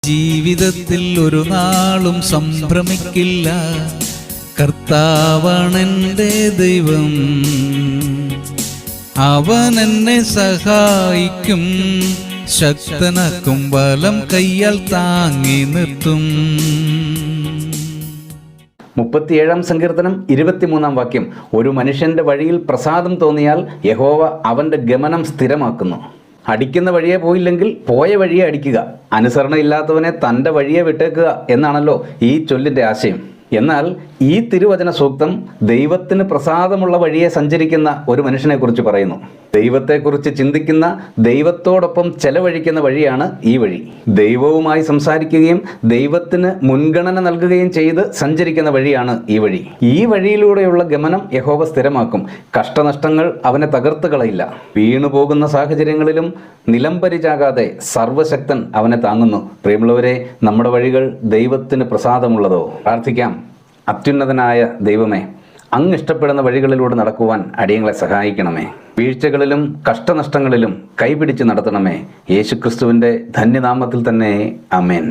ജീവിതത്തിൽ ഒരു നാളും സംഭ്രമിക്കില്ല, കർത്താവാണെൻ്റെ ദൈവം. അവൻ എന്നെ സഹായിക്കും, ശക്തനാക്കും, ബലം കയ്യാൽ താങ്ങി നിർത്തും. 37 സങ്കീർത്തനം 23 വാക്യം. ഒരു മനുഷ്യന്റെ വഴിയിൽ പ്രസാദം തോന്നിയാൽ യഹോവ അവന്റെ ഗമനം സ്ഥിരമാക്കുന്നു. അടിക്കുന്ന വഴിയെ പോയില്ലെങ്കിൽ പോയ വഴിയെ അടിക്കുക, അനുസരണയില്ലാത്തവനെ തൻ്റെ വഴിയെ വിട്ടേക്കുക എന്നാണല്ലോ ഈ ചൊല്ലിൻ്റെ ആശയം. എന്നാൽ ഈ തിരുവചന സൂക്തം ദൈവത്തിന് പ്രസാദമുള്ള വഴിയെ സഞ്ചരിക്കുന്ന ഒരു മനുഷ്യനെ കുറിച്ച് പറയുന്നു. ദൈവത്തെക്കുറിച്ച് ചിന്തിക്കുന്ന, ദൈവത്തോടൊപ്പം ചെലവഴിക്കുന്ന വഴിയാണ് ഈ വഴി. ദൈവവുമായി സംസാരിക്കുകയും ദൈവത്തിന് മുൻഗണന നൽകുകയും ചെയ്ത് സഞ്ചരിക്കുന്ന വഴിയാണ് ഈ വഴി. ഈ വഴിയിലൂടെയുള്ള ഗമനം യഹോവ സ്ഥിരമാക്കും. കഷ്ടനഷ്ടങ്ങൾ അവനെ തകർത്ത് കളയില്ല. വീണുപോകുന്ന സാഹചര്യങ്ങളിലും നിലംപരിചാകാതെ സർവശക്തൻ അവനെ താങ്ങുന്നു. പ്രിയമുള്ളവരെ, നമ്മുടെ വഴികൾ ദൈവത്തിന് പ്രസാദമുള്ളതോ? പ്രാർത്ഥിക്കാം. അത്യുന്നതനായ ദൈവമേ, അങ്ങ് ഇഷ്ടപ്പെടുന്ന വഴികളിലൂടെ നടക്കുവാൻ അടിയങ്ങളെ സഹായിക്കണമേ. വീഴ്ചകളിലും കഷ്ടനഷ്ടങ്ങളിലും കൈപിടിച്ച് നടത്തണമേ. യേശുക്രിസ്തുവിൻ്റെ ധന്യനാമത്തിൽ തന്നെ, ആമേൻ.